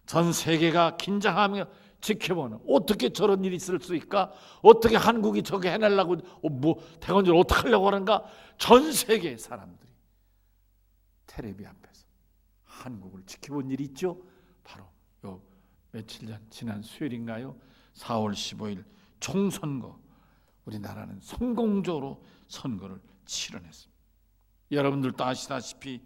전 세계가 긴장하며 지켜보는, 어떻게 저런 일이 있을 수 있을까? 어떻게 한국이 저게 해내려고 대건절 어떻게 하려고 하는가? 전 세계 사람들이 텔레비 앞에서 한국을 지켜본 일이 있죠. 바로 요 며칠 전 지난 수요일인가요? 4월 15일 총선거, 우리나라는 성공적으로 선거를 치러냈습니다. 여러분들도 아시다시피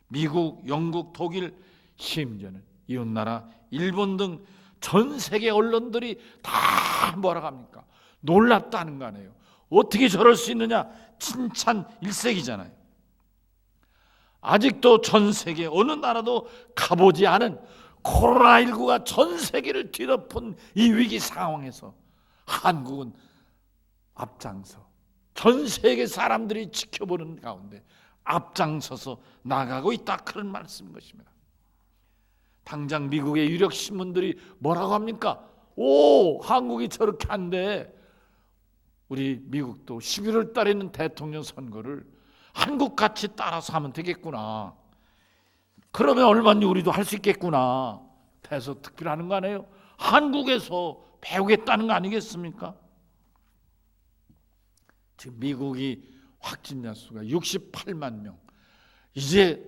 미국, 영국, 독일, 심지어는 이웃나라 일본 등 전 세계 언론들이 다 뭐라고 합니까? 놀랍다는 거 아니에요. 어떻게 저럴 수 있느냐? 칭찬 일색이잖아요. 아직도 전 세계 어느 나라도 가보지 않은 코로나19가 전 세계를 뒤덮은 이 위기 상황에서 한국은 앞장서 전 세계 사람들이 지켜보는 가운데 앞장서서 나가고 있다, 그런 말씀인 것입니다. 당장 미국의 유력 신문들이 뭐라고 합니까? 오, 한국이 저렇게 한데 우리 미국도 11월 달에 있는 대통령 선거를 한국같이 따라서 하면 되겠구나. 그러면 얼마든지 우리도 할 수 있겠구나. 대서 특별하는 거 아니에요? 한국에서 배우겠다는 거 아니겠습니까? 지금 미국이 확진자 수가 68만 명. 이제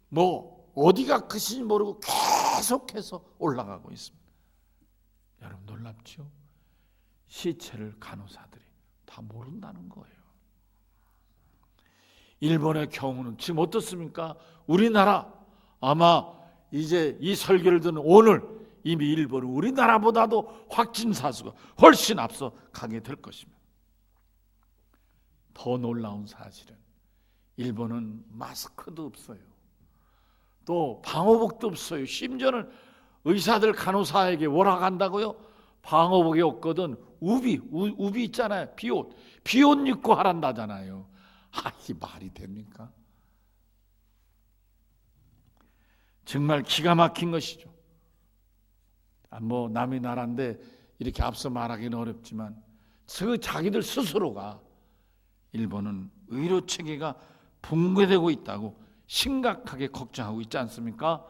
뭐 어디가 끝인지 모르고 계속해서 올라가고 있습니다. 여러분 놀랍죠? 시체를 간호사들이 다 모른다는 거예요. 일본의 경우는 지금 어떻습니까? 우리나라 아마 이제 이 설교를 듣는 오늘 이미 일본은 우리나라보다도 확진자 수가 훨씬 앞서 가게 될 것입니다. 더 놀라운 사실은 일본은 마스크도 없어요. 또 방호복도 없어요. 심지어는 의사들 간호사에게 월화간다고요? 방호복이 없거든 우비 있잖아요. 비옷 입고 하란다잖아요. 이 말이 됩니까? 정말 기가 막힌 것이죠. 뭐 남의 나라인데 이렇게 앞서 말하기는 어렵지만 자기들 스스로가 일본은 의료 체계가 붕괴되고 있다고 심각하게 걱정하고 있지 않습니까?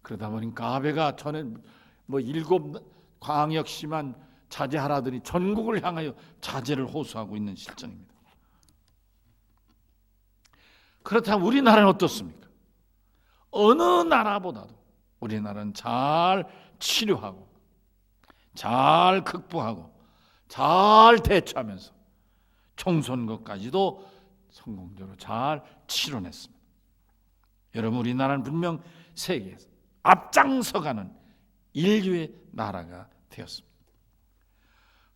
그러다 보니까 아베가 전에 7 광역시만 자제하라더니 전국을 향하여 자제를 호소하고 있는 실정입니다. 그렇다면 우리나라는 어떻습니까? 어느 나라보다도 우리나라는 잘 치료하고 잘 극복하고 잘 대처하면서 총선거까지도 성공적으로 잘 치러냈습니다. 여러분 우리나라는 분명 세계에서 앞장서가는 인류의 나라가 되었습니다.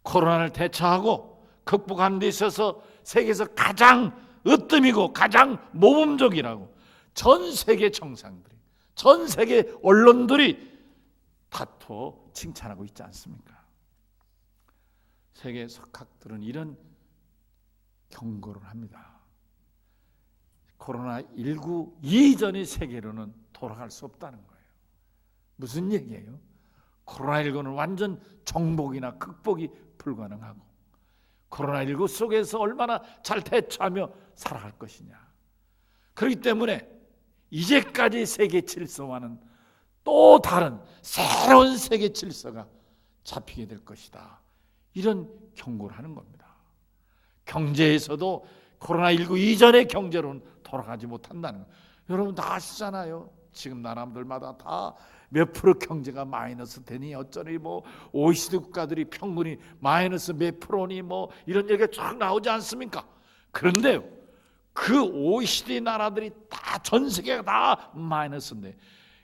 코로나를 대처하고 극복하는 데 있어서 세계에서 가장 으뜸이고 가장 모범적이라고 전 세계 정상들이, 전 세계 언론들이 다투어 칭찬하고 있지 않습니까? 세계 석학들은 이런 경고를 합니다. 코로나19 이전의 세계로는 돌아갈 수 없다는 거예요. 무슨 얘기예요? 코로나19는 완전 정복이나 극복이 불가능하고 코로나19 속에서 얼마나 잘 대처하며 살아갈 것이냐. 그렇기 때문에 이제까지 세계 질서와는 또 다른 새로운 세계 질서가 잡히게 될 것이다. 이런 경고를 하는 겁니다. 경제에서도 코로나19 이전의 경제로는 돌아가지 못한다는 거예요. 여러분 다 아시잖아요. 지금 나라들마다 다 몇 프로 경제가 마이너스 되니 어쩌니 OECD 국가들이 평균이 마이너스 몇 프로니 이런 얘기가 쫙 나오지 않습니까? 그런데요, 그 OECD 나라들이 다 전 세계가 다 마이너스인데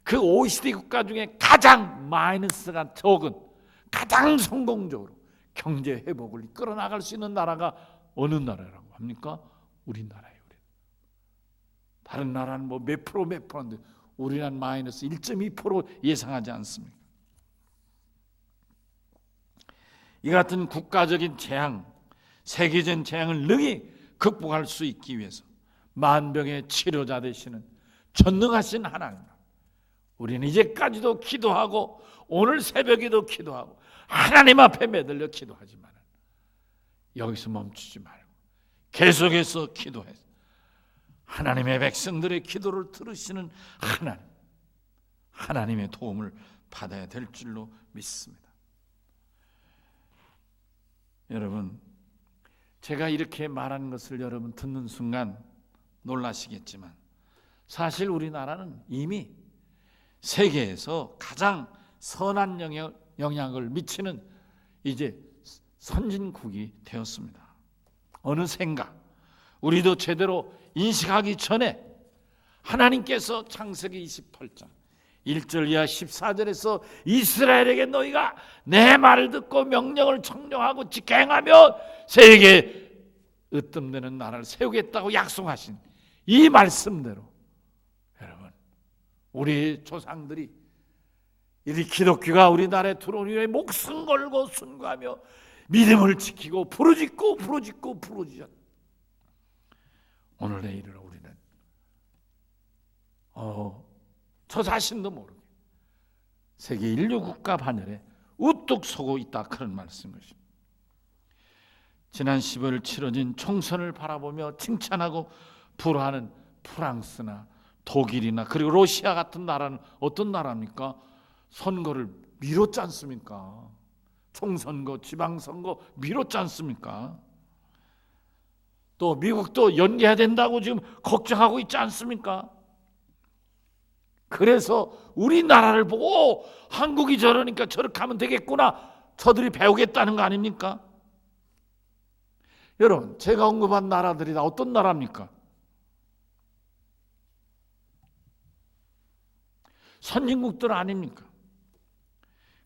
그 OECD 국가 중에 가장 마이너스가 적은 가장 성공적으로 경제 회복을 이끌어 나갈 수 있는 나라가 어느 나라라고 합니까? 우리나라예요. 다른 나라는 몇 프로인데 우리나라는 마이너스 1.2% 예상하지 않습니까? 이 같은 국가적인 재앙, 세계적인 재앙을 능히 극복할 수 있기 위해서 만병의 치료자 되시는 전능하신 하나님, 우리는 이제까지도 기도하고 오늘 새벽에도 기도하고 하나님 앞에 매달려 기도하지만 여기서 멈추지 말고 계속해서 기도해서 하나님의 백성들의 기도를 들으시는 하나님의 도움을 받아야 될 줄로 믿습니다. 여러분, 제가 이렇게 말하는 것을 여러분 듣는 순간 놀라시겠지만 사실 우리나라는 이미 세계에서 가장 선한 영향을 미치는 이제 선진국이 되었습니다. 어느샌가 우리도 제대로 인식하기 전에 하나님께서 창세기 28장 1절 이하 14절에서 이스라엘에게 너희가 내 말을 듣고 명령을 청정하고 직행하면 세계에 으뜸되는 나라를 세우겠다고 약속하신 이 말씀대로 여러분 우리 조상들이 이 기독교가 우리나라에 들어온 이후에 목숨 걸고 순교하며 믿음을 지키고 부르짖고 오늘에 이르러 우리는 저 자신도 모르게 세계 인류 국가 반열에 우뚝 서고 있다 그런 말씀인 것입니다. 지난 15일 치러진 총선을 바라보며 칭찬하고 불화하는 프랑스나 독일이나 그리고 러시아 같은 나라는 어떤 나라입니까? 선거를 미뤘지 않습니까? 총선거, 지방선거 미뤘지 않습니까? 또 미국도 연기해야 된다고 지금 걱정하고 있지 않습니까? 그래서 우리나라를 보고 한국이 저러니까 저렇게 하면 되겠구나, 저들이 배우겠다는 거 아닙니까? 여러분, 제가 언급한 나라들이 다 어떤 나라입니까? 선진국들 아닙니까?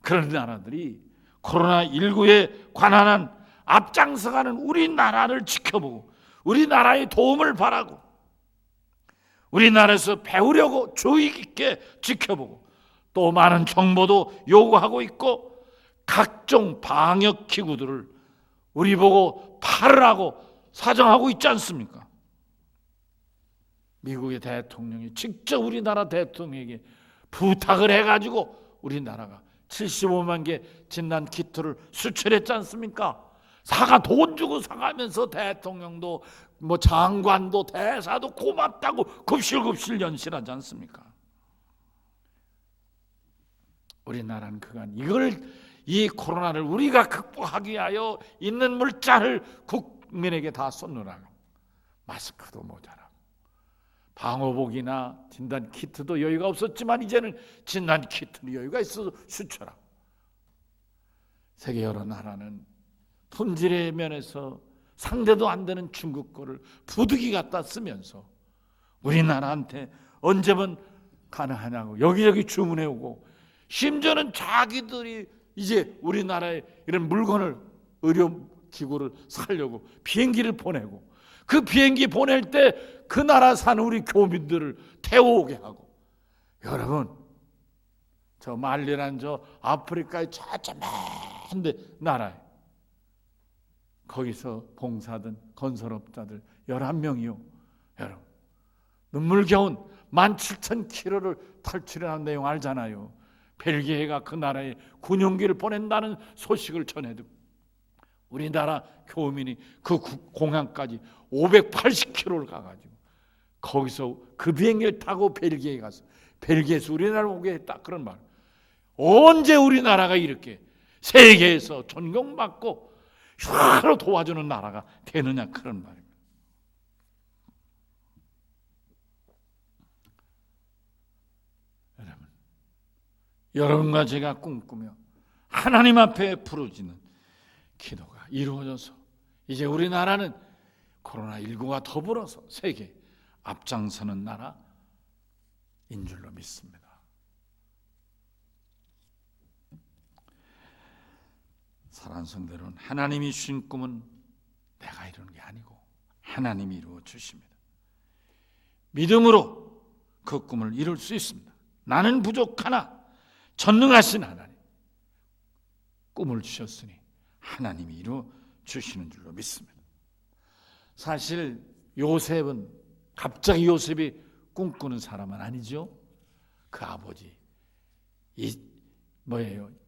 그런 나라들이 코로나19에 관한 앞장서가는 우리나라를 지켜보고 우리나라의 도움을 바라고 우리나라에서 배우려고 주의 깊게 지켜보고 또 많은 정보도 요구하고 있고 각종 방역 기구들을 우리 보고 팔으라고 사정하고 있지 않습니까? 미국의 대통령이 직접 우리나라 대통령에게 부탁을 해가지고 우리나라가 75만 개 진단 키트를 수출했지 않습니까? 사가 돈 주고 사가면서 대통령도 장관도 대사도 고맙다고 급실급실 연실하지 않습니까? 우리나라는 그간 이 코로나를 우리가 극복하기 위하여 있는 물자를 국민에게 다 쏟느라고 마스크도 모자라고 방호복이나 진단 키트도 여유가 없었지만 이제는 진단 키트는 여유가 있어서 수출하고 세계 여러 나라는 품질의 면에서 상대도 안 되는 중국 거를 부득이 갖다 쓰면서 우리나라한테 언제면 가능하냐고 여기저기 주문해 오고 심지어는 자기들이 이제 우리나라에 이런 물건을 의료기구를 사려고 비행기를 보내고 그 비행기 보낼 때 그 나라 사는 우리 교민들을 태워오게 하고 여러분 저 말리란 저 아프리카의 저만데 나라에 거기서 봉사든 건설업자들 11명이요. 여러분 눈물겨운 17,000km를 탈출한 내용 알잖아요. 벨기에가 그 나라에 군용기를 보낸다는 소식을 전해듣고 우리나라 교민이 그 공항까지 580km를 가가지고 거기서 그 비행기를 타고 벨기에에 가서 벨기에에서 우리나라 오게 했다 그런 말. 언제 우리나라가 이렇게 세계에서 존경받고 서로 도와주는 나라가 되느냐 그런 말입니다. 여러분과 제가 꿈꾸며 하나님 앞에 부르짖는 기도가 이루어져서 이제 우리나라는 코로나19와 더불어서 세계 앞장서는 나라인 줄로 믿습니다. 사랑하는 성도 여러분, 하나님이 주신 꿈은 내가 이루는 게 아니고 하나님이 이루어 주십니다. 믿음으로 그 꿈을 이룰 수 있습니다. 나는 부족하나 전능하신 하나님 꿈을 주셨으니 하나님이 이루어 주시는 줄로 믿습니다. 사실 요셉은 갑자기 요셉이 꿈꾸는 사람은 아니죠. 그 아버지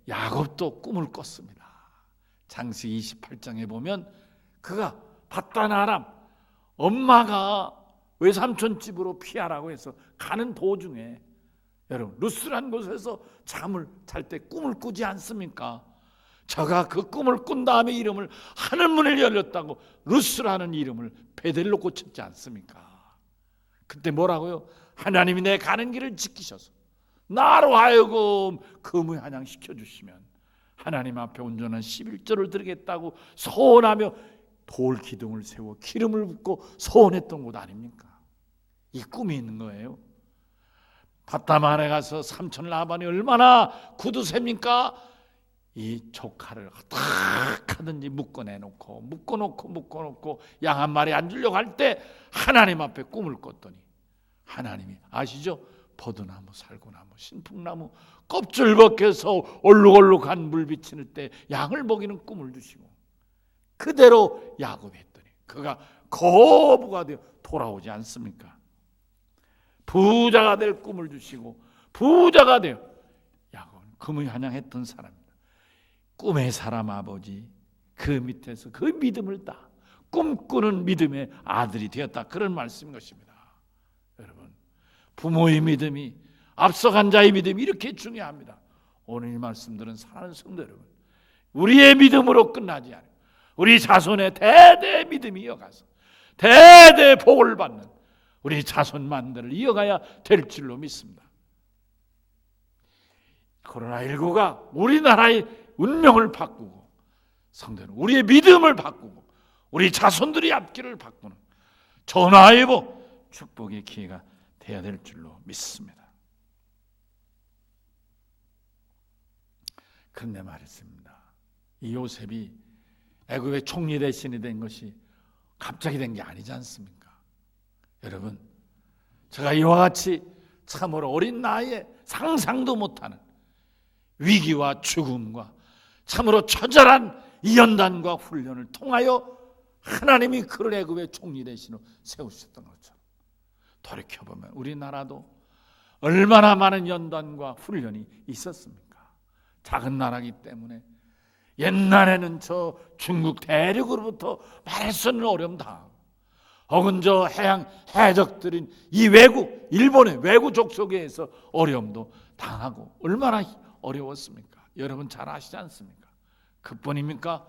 야곱도 꿈을 꿨습니다. 창세기 28장에 보면 그가 밧단 아람 엄마가 외삼촌 집으로 피하라고 해서 가는 도중에 여러분 루스라는 곳에서 잠을 잘 때 꿈을 꾸지 않습니까? 저가 그 꿈을 꾼 다음에 이름을 하늘문을 열렸다고 루스라는 이름을 베델로 고쳤지 않습니까? 그때 뭐라고요? 하나님이 내 가는 길을 지키셔서 나로 하여금 금의한양 시켜주시면 하나님 앞에 온전한 11조를 드리겠다고 소원하며 돌 기둥을 세워 기름을 붓고 소원했던 곳 아닙니까? 이 꿈이 있는 거예요. 밧담안에 가서 삼촌 라반이 얼마나 굳으셉니까? 이 조카를 어떻게든지 묶어놓고 양 한 마리 안 주려고 할 때 하나님 앞에 꿈을 꿨더니 하나님이 아시죠? 버드나무, 살구나무, 신풍나무 껍질 벗겨서 얼룩얼룩한 물 비치는 때 양을 먹이는 꿈을 주시고 그대로 야곱이 했더니 그가 거부가 되어 돌아오지 않습니까? 부자가 될 꿈을 주시고 부자가 되어 야곱은 금을 환영했던 사람입니다. 꿈의 사람 아버지 그 밑에서 그 믿음을 따 꿈꾸는 믿음의 아들이 되었다 그런 말씀인 것입니다. 여러분 부모의 믿음이 앞서간 자의 믿음이 이렇게 중요합니다. 오늘 이 말씀들은 사랑하는 성도 여러분 우리의 믿음으로 끝나지 않아요. 우리 자손의 대대 믿음이 이어가서 대대 복을 받는 우리 자손만들을 이어가야 될 줄로 믿습니다. 코로나19가 우리나라의 운명을 바꾸고 성도는 우리의 믿음을 바꾸고 우리 자손들의 앞길을 바꾸는 전화예보 축복의 기회가 되어야 될 줄로 믿습니다. 그런데 말했습니다. 이 요셉이 애굽의 총리 대신이 된 것이 갑자기 된 게 아니지 않습니까? 여러분, 제가 이와 같이 참으로 어린 나이에 상상도 못하는 위기와 죽음과 참으로 처절한 이 연단과 훈련을 통하여 하나님이 그를 애굽의 총리 대신으로 세우셨던 것처럼 돌이켜보면 우리나라도 얼마나 많은 연단과 훈련이 있었습니까? 작은 나라이기 때문에 옛날에는 저 중국 대륙으로부터 말할 수 없는 어려움 당하고 혹은 저 해양 해적들인 이 외국 일본의 외구족 속에서 어려움도 당하고 얼마나 어려웠습니까? 여러분 잘 아시지 않습니까? 그뿐입니까?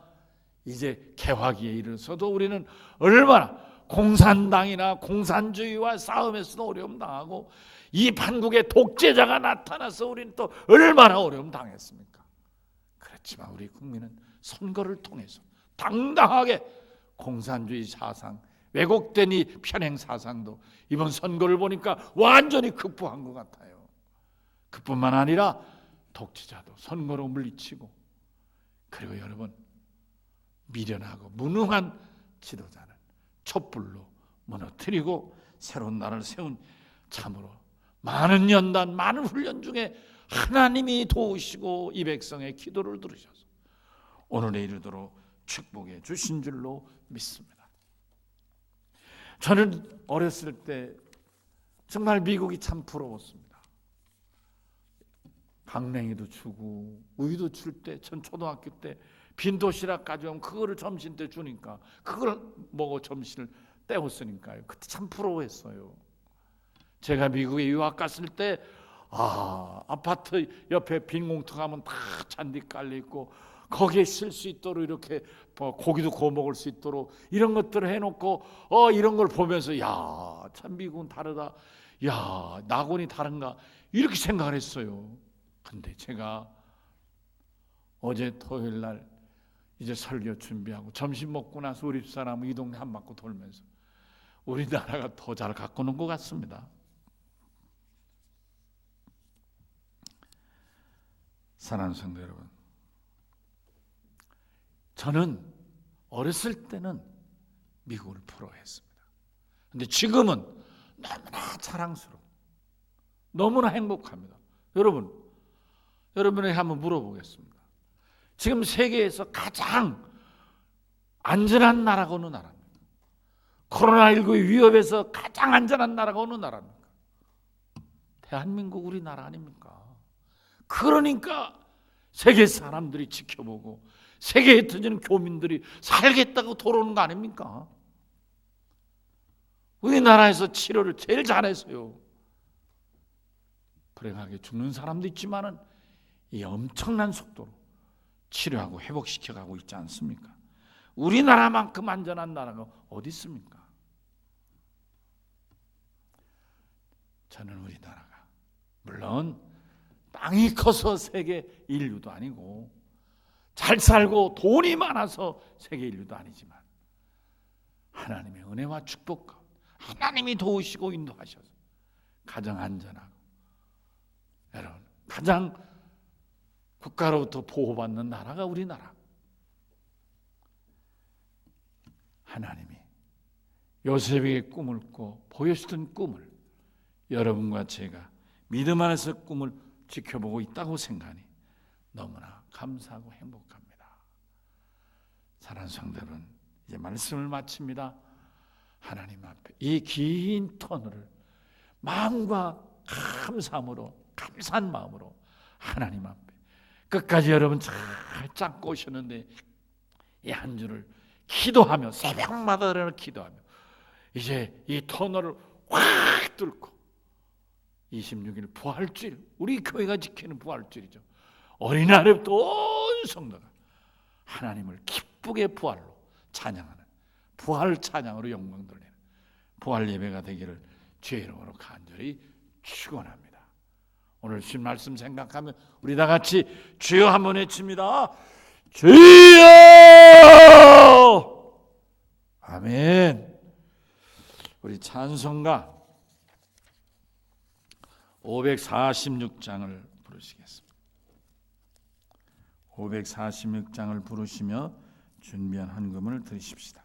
이제 개화기에 이르러서도 우리는 얼마나 공산당이나 공산주의와 싸움에서도 어려움 당하고 이 판국의 독재자가 나타나서 우리는 또 얼마나 어려움 당했습니까? 그렇지만 우리 국민은 선거를 통해서 당당하게 공산주의 사상, 왜곡된 이 편행 사상도 이번 선거를 보니까 완전히 극복한 것 같아요. 그뿐만 아니라 독재자도 선거로 물리치고, 그리고 여러분 미련하고 무능한 지도자는 촛불로 무너뜨리고 새로운 나라를 세운 참으로 많은 연단, 많은 훈련 중에 하나님이 도우시고 이 백성의 기도를 들으셔서 오늘에 이르도록 축복해 주신 줄로 믿습니다. 저는 어렸을 때 정말 미국이 참 부러웠습니다. 강냉이도 주고 우유도 줄 때, 전 초등학교 때 빈 도시락 가져오면 그거를 점심 때 주니까 그걸 먹어 점심을 때웠으니까요. 그때 참 부러워했어요. 제가 미국에 유학 갔을 때 아파트 옆에 빈 공터 가면 다 잔디 깔려 있고 거기에 쓸 수 있도록 이렇게 고기도 구워 먹을 수 있도록 이런 것들을 해놓고 이런 걸 보면서 야, 참 미국은 다르다, 야, 낙원이 다른가 이렇게 생각을 했어요. 근데 제가 어제 토요일 날 이제 설교 준비하고 점심 먹고 나서 우리 집사람 이 동네 한 바퀴 돌면서 우리나라가 더 잘 가꾸는 것 같습니다. 사랑하는 성도 여러분, 저는 어렸을 때는 미국을 부러워했습니다. 그런데 지금은 너무나 자랑스러워, 너무나 행복합니다. 여러분에게 한번 물어보겠습니다. 지금 세계에서 가장 안전한 나라가 어느 나라입니까? 코로나19의 위협에서 가장 안전한 나라가 어느 나라입니까? 대한민국 우리나라 아닙니까? 그러니까 세계 사람들이 지켜보고 세계에 터지는 교민들이 살겠다고 돌아오는 거 아닙니까? 우리나라에서 치료를 제일 잘해서요. 불행하게 죽는 사람도 있지만은 이 엄청난 속도로 치료하고 회복시켜가고 있지 않습니까? 우리나라만큼 안전한 나라가 어디 있습니까? 저는 우리나라가 물론 땅이 커서 세계 인류도 아니고 잘 살고 돈이 많아서 세계 인류도 아니지만 하나님의 은혜와 축복과 하나님이 도우시고 인도하셔서 가장 안전하고 여러분 가장 국가로부터 보호받는 나라가 우리나라. 하나님이 요셉에게 꿈을 꿔 보여주던 꿈을 여러분과 제가 믿음 안에서 꿈을 지켜보고 있다고 생각하니 너무나 감사하고 행복합니다. 사랑하는 성도 여러분, 이제 말씀을 마칩니다. 하나님 앞에 이 긴 터널을 마음과 감사한 마음으로 하나님 앞에 끝까지 여러분 잘 짰고 오셨는데 이 한 주를 기도하며 새벽마다 기도하며 이제 이 터널을 확 뚫고 26일 부활주일, 우리 교회가 지키는 부활주일이죠. 어린아이부터 온 성도가 하나님을 기쁘게 부활로 찬양하는 부활 찬양으로 영광 돌리는 부활 예배가 되기를 주의 이름으로 간절히 축원합니다. 오늘 신 말씀 생각하면 우리 다 같이 주여 한번 외칩니다. 주여! 아멘. 우리 찬송가 546장을 부르시겠습니다. 546장을 부르시며 준비한 헌금을 드리십시다.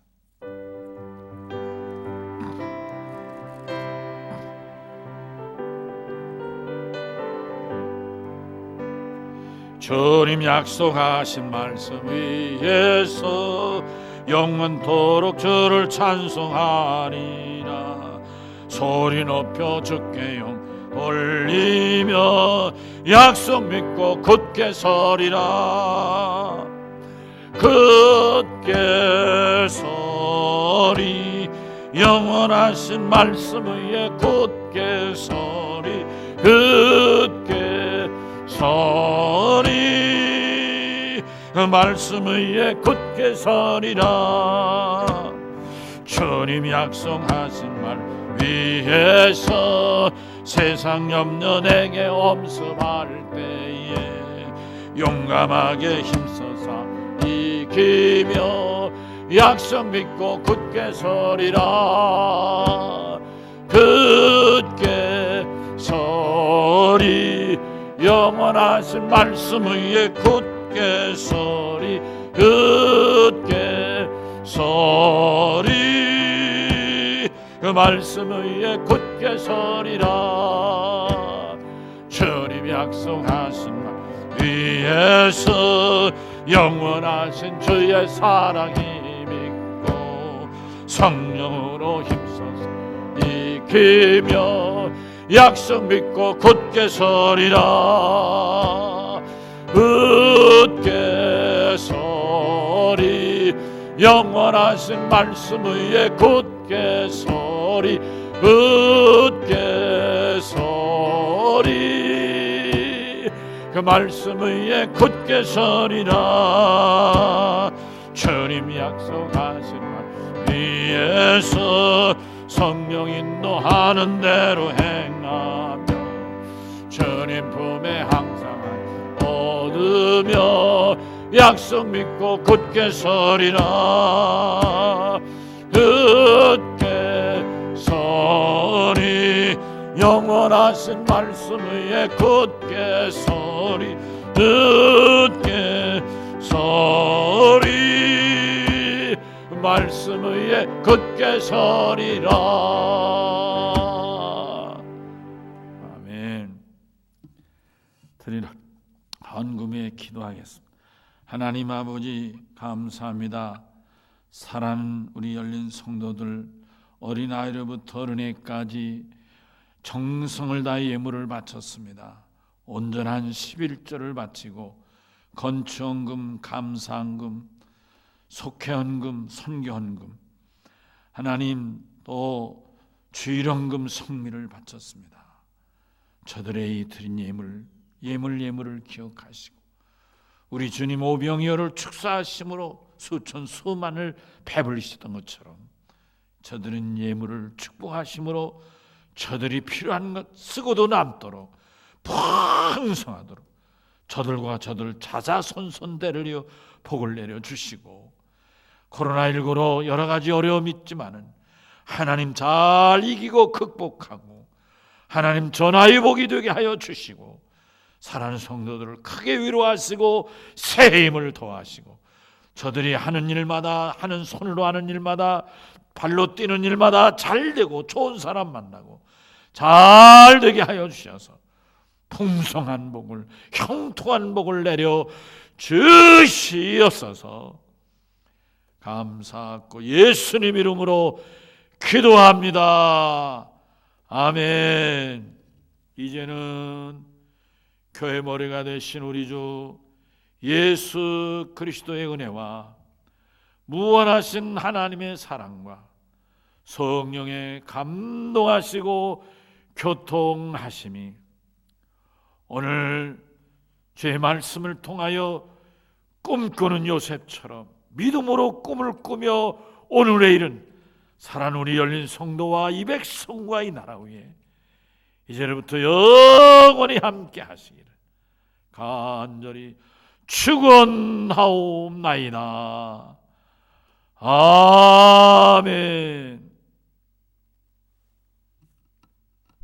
주님 약속하신 말씀 위에서 영원토록 주를 찬송하리라. 소리 높여 주께 영 올리며 약속 믿고 굳게 서리라. 굳게 서리 영원하신 말씀 위에 굳게 서리 굳게 서리 그 말씀 위에 굳게 서리라. 주님 약속하신 말 위에서 세상 염려 내게 엄습할 때에 용감하게 힘써서 이기며 약속 믿고 굳게 서리라. 굳게 서리 영원하신 말씀 위에 굳게 서리 굳게 서리 그 말씀 위에 굳게 서리라. 주님 약속하신 말 위에서 영원하신 주의 사랑이 믿고 성령으로 힘써서 이기며 약속 믿고 굳게 서리라. 굳게 서리 영원하신 말씀 위에 굳게 서리 굳게 서리 그 말씀 위에 굳게 서리라. 주님 약속하신 말 위에서 성령 인도하는 대로 행하며 주님 품에 항상 얻으며 약속 믿고 굳게 서리라. 굳게 서리 영원하신 말씀 위에 굳게 서리 굳게 서리 말씀 위에 굳게 서리라. 아멘. 드리는 헌금에 기도하겠습니다. 하나님 아버지 감사합니다. 사랑하는 우리 열린 성도들 어린아이로부터 어른애까지 정성을 다해 예물을 바쳤습니다. 온전한 11조를 바치고 건축헌금, 감사헌금, 속회헌금, 선교헌금 하나님 또 주일헌금 성미를 바쳤습니다. 저들의 이 드린 예물을 기억하시고 우리 주님 오병이어를 축사하심으로 수천 수만을 배불리시던 것처럼 저들은 예물을 축복하심으로 저들이 필요한 것 쓰고도 남도록 풍성하도록 저들과 저들 자자손손 데려 복을 내려주시고 코로나19로 여러 가지 어려움이 있지만은 하나님 잘 이기고 극복하고 하나님 전화위복이 되게 하여 주시고 사랑하는 성도들을 크게 위로하시고 새 힘을 더하시고 저들이 하는 일마다 하는 손으로 하는 일마다 발로 뛰는 일마다 잘 되고 좋은 사람 만나고 잘 되게 하여 주셔서 풍성한 복을 형통한 복을 내려 주시옵소서. 감사하고 예수님 이름으로 기도합니다. 아멘. 이제는 교회 머리가 되신 우리 주 예수 그리스도의 은혜와 무한하신 하나님의 사랑과 성령의 감동하시고 교통하심이 오늘 주의 말씀을 통하여 꿈꾸는 요셉처럼 믿음으로 꿈을 꾸며 오늘에 이른 사랑하는 우리 열린 성도와 이 백성과 이 나라 위에 이제부터 영원히 함께 하시기를 간절히 축원하옵나이다. 아멘.